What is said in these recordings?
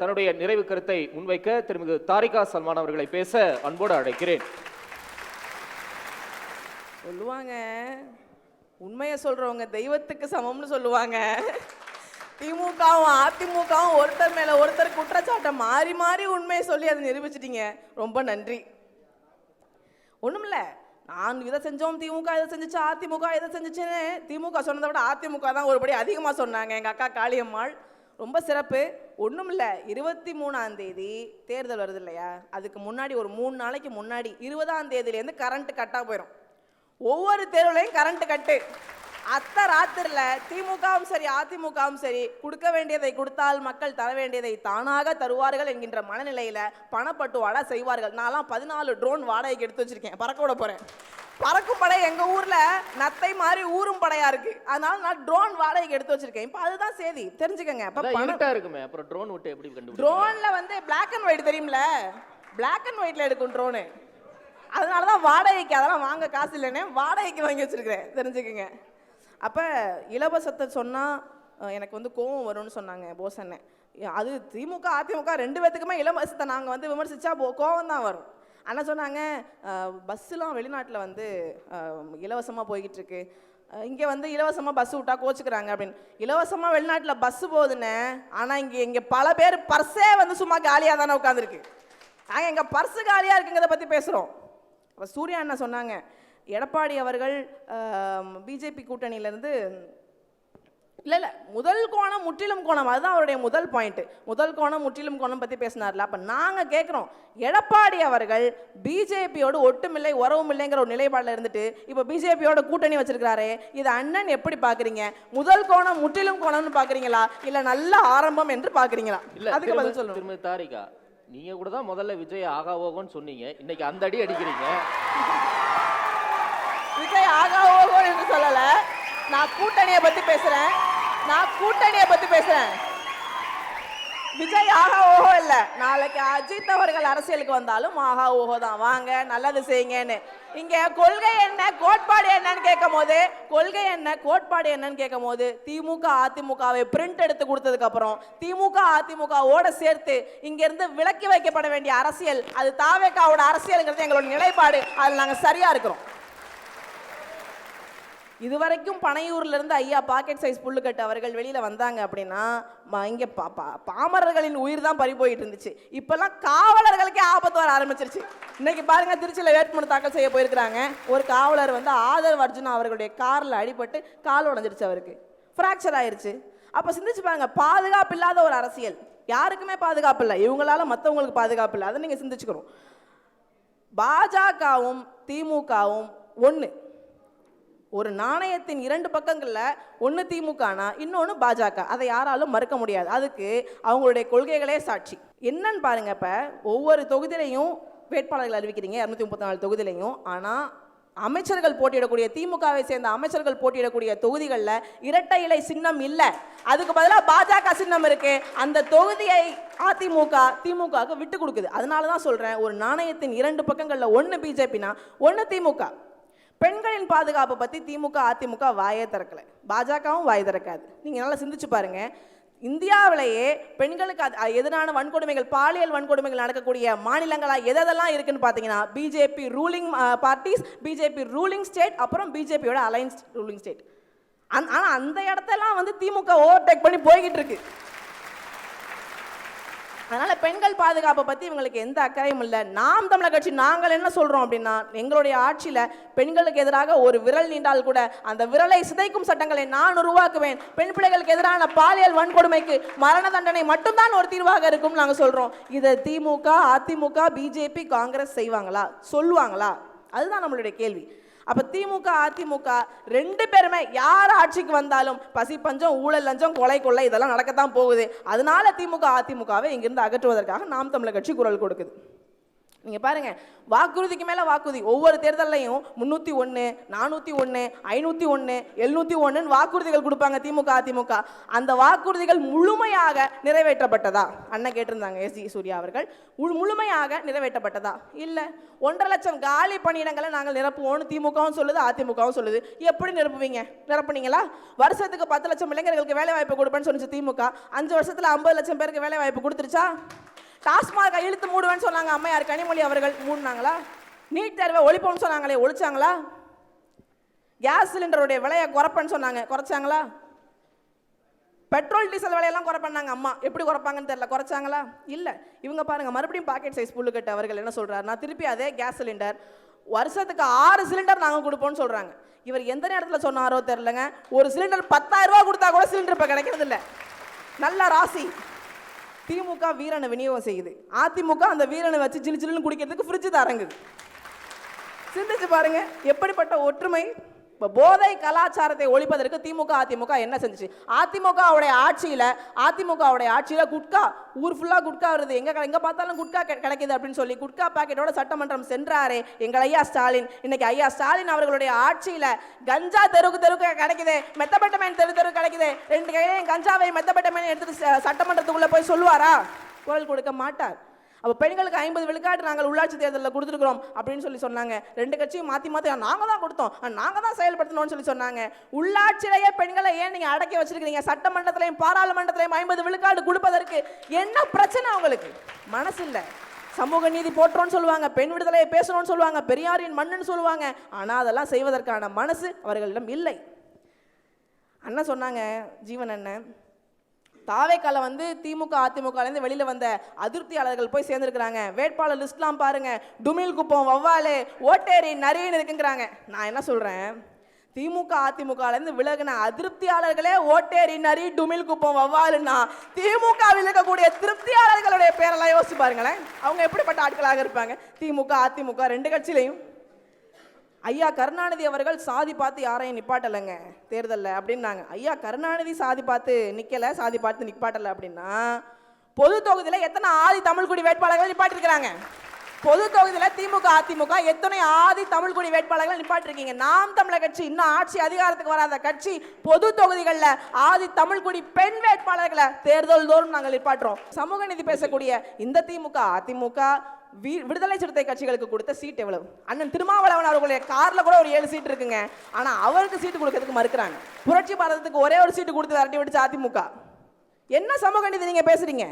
தன்னுடைய நிறைவு கருத்தை முன்வைக்க திருமிகு தாரிகா சல்மான் அவர்களை பேச அன்போடு அழைக்கிறேன். சொல்லுவாங்க, உண்மையை சொல்றவங்க தெய்வத்துக்கு சமம்னு சொல்லுவாங்க. திமுகவும் அதிமுகவும் ஒருத்தர் மேல ஒருத்தர் குற்றச்சாட்டை மாறி மாறி உண்மையை சொல்லி அதை நிரூபிச்சிட்டீங்க. ரொம்ப நன்றி. ஒண்ணுமில்ல, நான் இதை செஞ்சோம், திமுக இதை செஞ்சுச்சு, அதிமுக இதை செஞ்சுச்சுன்னு திமுக சொன்னதை விட அதிமுக தான் ஒருபடி அதிகமாக சொன்னாங்க. எங்கள் அக்கா காளியம்மாள் ரொம்ப சிறப்பு. ஒன்றும் இல்லை, 23ஆம் தேதி தேர்தல் வருது இல்லையா, அதுக்கு முன்னாடி ஒரு 3 நாளைக்கு முன்னாடி 20ஆம் தேதியிலேருந்து கரண்ட் கட்டாக போயிடும். ஒவ்வொரு தேர்வுலையும் கரண்ட் கட்டு. அத்தை ராத்திரில் திமுகவும் சரி அதிமுகவும் சரி கொடுக்க வேண்டியதை கொடுத்தால் மக்கள் தர வேண்டியதை தானாக தருவார்கள் என்கின்ற மனநிலையில் பணப்பட்டுவாடா செய்வார்கள். நான்லாம் 14 ட்ரோன் வாடகைக்கு எடுத்து வச்சிருக்கேன், பறக்க விட போகிறேன். பறக்கும் படை எங்கள் ஊரில் நத்தை மாதிரி ஊரும் படையாக இருக்குது, அதனால நான் ட்ரோன் வாடகைக்கு எடுத்து வச்சிருக்கேன். இப்போ அதுதான் செய்தி, தெரிஞ்சுக்கங்க. இப்போ பணம் இருக்குமே, அப்புறம் ட்ரோன் விட்டு எப்படி கண்டுபிடிக்கும்? ட்ரோனில் வந்து பிளாக் அண்ட் ஒயிட் தெரியும்ல, பிளாக் அண்ட் ஒயிட்டில் எடுக்கும் ட்ரோனு. அதனால தான் வாடகைக்கு, அதெல்லாம் வாங்க காசு இல்லைன்னே வாடகைக்கு வாங்கி வச்சுருக்கிறேன், தெரிஞ்சுக்கங்க. அப்போ இலவசத்தை சொன்னால் எனக்கு வந்து கோவம் வரும்னு சொன்னாங்க போஸ் அண்ணன். அது திமுக அதிமுக 2 பேத்துக்குமே இலவசத்தை நாங்கள் வந்து விமர்சித்தா கோவம் தான் வரும். அண்ணன் சொன்னாங்க, பஸ்ஸுலாம் வெளிநாட்டில் வந்து இலவசமாக போய்கிட்டு இருக்கு, இங்கே வந்து இலவசமாக பஸ் விட்டா கோச்சுக்கிறாங்க அப்படின்னு. இலவசமாக வெளிநாட்டில் பஸ்ஸு போகுதுன்னு, ஆனால் இங்கே பல பேர் பர்ஸே வந்து சும்மா காலியாக தானே உட்காந்துருக்கு. நாங்கள் எங்கள் பர்ஸு காலியாக இருக்குங்கிறத பற்றி பேசுகிறோம். அப்போ சூர்யா அண்ணன் சொன்னாங்க, எடப்பாடி அவர்கள் பிஜேபி கூட்டணியிலேருந்து இல்லை முதல் கோணம் முற்றிலும் கோணம், அதுதான் அவருடைய முதல் பாயிண்ட். முதல் கோணம் முற்றிலும் கோணம் பற்றி பேசினார்ல. அப்போ நாங்கள் கேட்குறோம், எடப்பாடி அவர்கள் பிஜேபியோடு ஒட்டுமில்லை உறவும் இல்லைங்கிற ஒரு நிலைப்பாடில் இருந்துட்டு இப்போ பிஜேபியோட கூட்டணி வச்சிருக்கிறாரு, இது அண்ணன் எப்படி பார்க்குறீங்க? முதல் கோணம் முற்றிலும் கோணம்னு பார்க்குறீங்களா, இல்லை நல்ல ஆரம்பம் என்று பார்க்குறீங்களா? அதுக்கு பதில் சொல்லுங்க. திரும்ப தாரிகா, நீங்க கூட தான் முதல்ல விஜய் ஆகாவோகோன்னு சொன்னீங்க, இன்னைக்கு அந்த அடி அடிக்கிறீங்க. விஜய் ஆகாவோகோ என்று சொல்லல, நான் கூட்டணியை பத்தி பேசுறேன். விஜய் ஆகா ஓஹோ இல்ல, நாளைக்கு அஜித் அவர்கள் அரசியலுக்கு வந்தாலும் ஆகா ஓஹோ தான், வாங்க நல்லது செய்யுங்கன்னு. இங்க கொள்கை என்ன கோட்பாடு என்னன்னு கேட்கும் போது திமுக அதிமுகவை பிரிண்ட் எடுத்து கொடுத்ததுக்கு அப்புறம் திமுக அதிமுகவோட சேர்த்து இங்க இருந்து விலக்கி வைக்கப்பட வேண்டிய அரசியல், அது தாவேகாவோட அரசியல்ங்கிறது எங்களோட நிலைப்பாடு. அதில் நாங்க சரியா இருக்கிறோம். இதுவரைக்கும் பனையூர்ல இருந்து ஐயா பாக்கெட் சைஸ் புல்லுக்கட்டு அவர்கள் வெளியில வந்தாங்க அப்படின்னா இங்க பாமரர்களின் உயிர் தான் பறி போயிட்டு இருந்துச்சு. இப்பெல்லாம் காவலர்களுக்கே ஆபத்து வர ஆரம்பிச்சிருச்சு. இன்னைக்கு பாருங்க, திருச்சியில் வேட்புமனு தாக்கல் செய்ய போயிருக்கிறாங்க. ஒரு காவலர் வந்து ஆதரவு அர்ஜுனா அவர்களுடைய கார்ல அடிபட்டு கால் உடஞ்சிருச்சு, அவருக்கு ஃப்ராக்சர் ஆயிருச்சு. அப்ப சிந்திச்சு பாருங்க, பாதுகாப்பு இல்லாத ஒரு அரசியல், யாருக்குமே பாதுகாப்பு இல்லை, இவங்களால மற்றவங்களுக்கு பாதுகாப்பு இல்லை. அதை நீங்க சிந்திச்சுக்கணும். பாஜகவும் திமுகவும் ஒன்று, ஒரு நாணயத்தின் 2 பக்கங்களில் ஒன்று திமுகனா இன்னொன்று பாஜக, அதை யாராலும் மறுக்க முடியாது. அதுக்கு அவங்களுடைய கொள்கைகளே சாட்சி. என்னன்னு பாருங்க, இப்போ ஒவ்வொரு தொகுதியிலையும் வேட்பாளர்கள் அறிவிக்கிறீங்க, 234 தொகுதியிலையும். ஆனால் அமைச்சர்கள் போட்டியிடக்கூடிய, திமுகவை சேர்ந்த அமைச்சர்கள் போட்டியிடக்கூடிய தொகுதிகளில் இரட்டை இலை சின்னம் இல்லை, அதுக்கு பதிலாக பாஜக சின்னம் இருக்கு. அந்த தொகுதியை திமுகவுக்கு விட்டு கொடுக்குது. அதனால தான் சொல்றேன், ஒரு நாணயத்தின் 2 பக்கங்களில் ஒன்று பிஜேபினா ஒன்று திமுக. பெண்களின் பாதுகாப்பை பற்றி திமுக அதிமுக வாயே திறக்கலை, பாஜகவும் வாய் திறக்காது. நீங்கள் நல்லா சிந்திச்சு பாருங்க, இந்தியாவிலேயே பெண்களுக்கு எதிரான வன்கொடுமைகள், பாலியல் வன்கொடுமைகள் நடக்கக்கூடிய மாநிலங்களாக எதெல்லாம் இருக்குன்னு பார்த்தீங்கன்னா BJP ruling parties, BJP ruling state, அப்புறம் பிஜேபியோட அலைன்ஸ் ரூலிங் ஸ்டேட். ஆனால் அந்த இடத்தெல்லாம் வந்து திமுக ஓவர்டேக் பண்ணி போய்கிட்டு இருக்கு. அதனால பெண்கள் பாதுகாப்பை பற்றி இவங்களுக்கு எந்த அக்கறையும் இல்லை. நாம் தமிழர் கட்சி நாங்கள் என்ன சொல்கிறோம் அப்படின்னா, எங்களுடைய ஆட்சியில் பெண்களுக்கு எதிராக ஒரு விரல் நீண்டால் கூட அந்த விரலை சிதைக்கும் சட்டங்களை நான் உருவாக்குவேன். பெண் பிள்ளைகளுக்கு எதிரான பாலியல் வன்கொடுமைக்கு மரண தண்டனை மட்டும்தான் ஒரு தீர்வாக இருக்கும் நாங்கள் சொல்கிறோம். இதை திமுக அதிமுக பிஜேபி காங்கிரஸ் செய்வாங்களா, சொல்லுவாங்களா? அதுதான் நம்மளுடைய கேள்வி. அப்போ திமுக அதிமுக 2 பேருமே யார் ஆட்சிக்கு வந்தாலும் பசி பஞ்சம் ஊழல் லஞ்சம் கொலை கொள்ளை இதெல்லாம் நடக்கத்தான் போகுது. அதனால திமுக அதிமுகவை இங்கிருந்து அகற்றுவதற்காக நாம் தமிழர் கட்சி குரல் கொடுக்குது. நீங்க பாருங்க, வாக்குறுதிக்கு மேல வாக்குறுதி. ஒவ்வொரு தேர்தலையும் 301, 401, 501, 701 வாக்குறுதிகள் கொடுப்பாங்க திமுக அதிமுக. அந்த வாக்குறுதிகள் முழுமையாக நிறைவேற்றப்பட்டதா? அண்ணன் கேட்டிருந்தாங்க எஸ். சூர்யா அவர்கள். முழுமையாக நிறைவேற்றப்பட்டதா? இல்ல. 1.5 லட்சம் காலி பணியிடங்களை நாங்கள் நிரப்புவோம்னு திமுகவும் சொல்லுது, அதிமுகவும் சொல்லுது. எப்படி நிரப்புவீங்க? நிரப்புனீங்களா? வருஷத்துக்கு 10 லட்சம் இளைஞர்களுக்கு வேலை வாய்ப்பு கொடுப்பேன்னு சொன்னிச்சு திமுக. 5 வருஷத்துல 50 லட்சம் பேருக்கு வேலை வாய்ப்பு கொடுத்துருச்சா? டாஸ்மாக இழுத்து மூடுவேன்னு சொன்னாங்க அம்மையார் கனிமொழி அவர்கள், மூடினாங்களா? நீட் தேர்வை ஒழிப்போம்னு சொன்னாங்களே, ஒழிச்சாங்களா? கேஸ் சிலிண்டருடைய விலையை குறைப்பேன்னு சொன்னாங்க, குறைச்சாங்களா? பெட்ரோல் டீசல் விலையெல்லாம் குறைப்பாங்க அம்மா, எப்படி குறைப்பாங்கன்னு தெரியல, குறைச்சாங்களா? இல்ல. இவங்க பாருங்க, மறுபடியும் பாக்கெட் சைஸ் புல்லுக்கட்டு அவர்கள் என்ன சொல்றாரு, நான் திருப்பி அதே கேஸ் சிலிண்டர் வருஷத்துக்கு 6 சிலிண்டர் நாங்க கொடுப்போம்னு சொல்றாங்க. இவர் எந்த நேரத்தில் சொன்னாரோ தெரியலங்க, ஒரு சிலிண்டர் 10,000 ரூபாய் கொடுத்தா கூட சிலிண்டர் இப்ப கிடைக்கிறது இல்ல. நல்ல ராசி. திமுக வீரனை விநியோகம் செய்யுது, அதிமுக அந்த வீரனை வச்சு ஜிலு ஜிலுன்னு குடிக்கிறதுக்கு ஃப்ரிட்ஜ் தரங்குது. சிந்திச்சு பாருங்க எப்படிப்பட்ட ஒற்றுமை. இப்போ போதை கலாச்சாரத்தை ஒழிப்பதற்கு திமுக அதிமுக என்ன செஞ்சுச்சு? அதிமுகவுடைய ஆட்சியில குட்கா, ஊர் ஃபுல்லா குட்கா வருது, எங்க பார்த்தாலும் குட்கா கிடைக்குது அப்படின்னு சொல்லி குட்கா பாக்கெட்டோட சட்டமன்றம் சென்றாரே எங்கள் ஐயா ஸ்டாலின். இன்னைக்கு ஐயா ஸ்டாலின் அவர்களுடைய ஆட்சியில கஞ்சா தெருக்கு கிடைக்குது, மெத்தப்பட்டமேன் தெரு கிடைக்குது. 2 கையிலையும் கஞ்சாவை மெத்தப்பட்டமேன் எடுத்துட்டு சட்டமன்றத்துக்குள்ள போய் சொல்லுவாரா? குரல் கொடுக்க மாட்டார். அப்போ பெண்களுக்கு 50 விழுக்காடு நாங்கள் உள்ளாட்சி தேர்தலில் கொடுத்துருக்கிறோம் அப்படின்னு சொன்னாங்க. 2 கட்சியும் மாற்றி நாங்கள் தான் கொடுத்தோம், நாங்கள் தான் செயல்படுத்தணும்னு சொன்னாங்க. உள்ளாட்சியிலேயே பெண்களை ஏன் நீங்கள் அடக்கி வச்சிருக்கீங்க? சட்டமன்றத்திலையும் பாராளுமன்றத்திலையும் 50 விழுக்காடு கொடுப்பதற்கு என்ன பிரச்சனை உங்களுக்கு? மனசு இல்லை. சமூக நீதி போற்றோன்னு சொல்லுவாங்க, பெண் விடுதலையை பேசணும்னு சொல்லுவாங்க, பெரியாரின் மண்ணுன்னு சொல்லுவாங்க. ஆனால் அதெல்லாம் செய்வதற்கான மனசு அவர்களிடம் இல்லை. அண்ணன் சொன்னாங்க, ஜீவன் அண்ணன், தாவேக்கால திமுக அதிமுகலேருந்து வெளியில வந்த அதிருப்தியாளர்கள் போய் சேர்ந்துருக்கிறாங்க. வேட்பாளர் லிஸ்ட்லாம் பாருங்க, டுமில் குப்பம் வவ்வாலு ஓட்டேரி நரின்னு இருக்குங்கிறாங்க. நான் என்ன சொல்றேன், திமுக அதிமுகலேருந்து விலகின அதிருப்தியாளர்களே ஓட்டேரி நரி டுமில் குப்பம் வவ்வாலுன்னா திமுகவில் இருக்கக்கூடிய திருப்தியாளர்களுடைய பேரெல்லாம் யோசிச்சு பாருங்களேன், அவங்க எப்படிப்பட்ட ஆட்களாக இருப்பாங்க? திமுக அதிமுக 2 கட்சியிலையும். ஐயா கருணாநிதி அவர்கள் சாதி பார்த்து யாரையும் நிப்பாட்டலைங்க தேர்தலில் அப்படின்னாங்க. ஐயா கருணாநிதி சாதி பார்த்து நிக்கல, சாதி பார்த்து நிப்பாட்டலை அப்படின்னா பொது தொகுதியில் எத்தனை ஆதி தமிழ்குடி வேட்பாளர்கள் நிப்பாட்டிருக்கிறாங்க? பொது தொகுதியில் திமுக அதிமுக எத்தனை ஆதி தமிழ்குடி வேட்பாளர்கள் நிப்பாட்டிருக்கீங்க? நாம் தமிழர் கட்சி இன்னும் ஆட்சி அதிகாரத்துக்கு வராத கட்சி பொது தொகுதிகளில் ஆதி தமிழ்குடி பெண் வேட்பாளர்களை தேர்தல் தோறும் நாங்கள் நிப்பாட்டுறோம். சமூக நீதி பேசக்கூடிய இந்த திமுக அதிமுக விடுதலை சிறுத்தை கட்சிகளுக்கு கொடுத்த சீட் எவ்வளவு? அண்ணன் திருமாவளவன் அவர்களுடைய கார்ல கூட ஒரு 7 சீட் இருக்குங்க, ஆனா அவருக்கு சீட்டு கொடுக்கறதுக்கு மறுக்கிறாங்க. புரட்சி பாரதத்துக்கு ஒரே ஒரு சீட்டு கொடுத்து விரட்டி விட்டுச்சு அதிமுக. என்ன சமூக நீதி நீங்க பேசுறீங்க?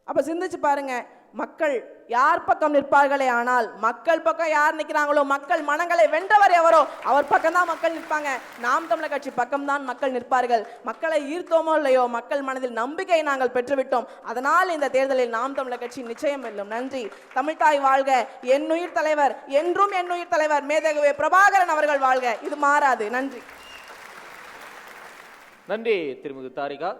அப்ப சிந்திச்சு பாருங்க, மக்கள் யார் பக்கம் நிற்பார்களே, ஆனால் மக்கள் பக்கம் யார் நிற்கிறாங்களோ, மக்கள் மனங்களை வென்றவர் எவரோ அவர் பக்கம் தான் மக்கள் நிற்பாங்க. நாம் தமிழர் கட்சி பக்கம் தான் மக்கள் நிற்பார்கள். மக்களை ஈர்த்தோமோ இல்லையோ, மக்கள் மனதில் நம்பிக்கை நாங்கள் பெற்றுவிட்டோம். அதனால் இந்த தேர்தலில் நாம் தமிழர் கட்சி நிச்சயம் வெல்லும். நன்றி. தமிழ்தாய் வாழ்க. என்னுயிர் தலைவர், என்றும் என்னுயிர் தலைவர் மேதகுவே பிரபாகரன் அவர்கள் வாழ்க. இது மாறாது. நன்றி. நன்றி திருமிகு தாரிகா.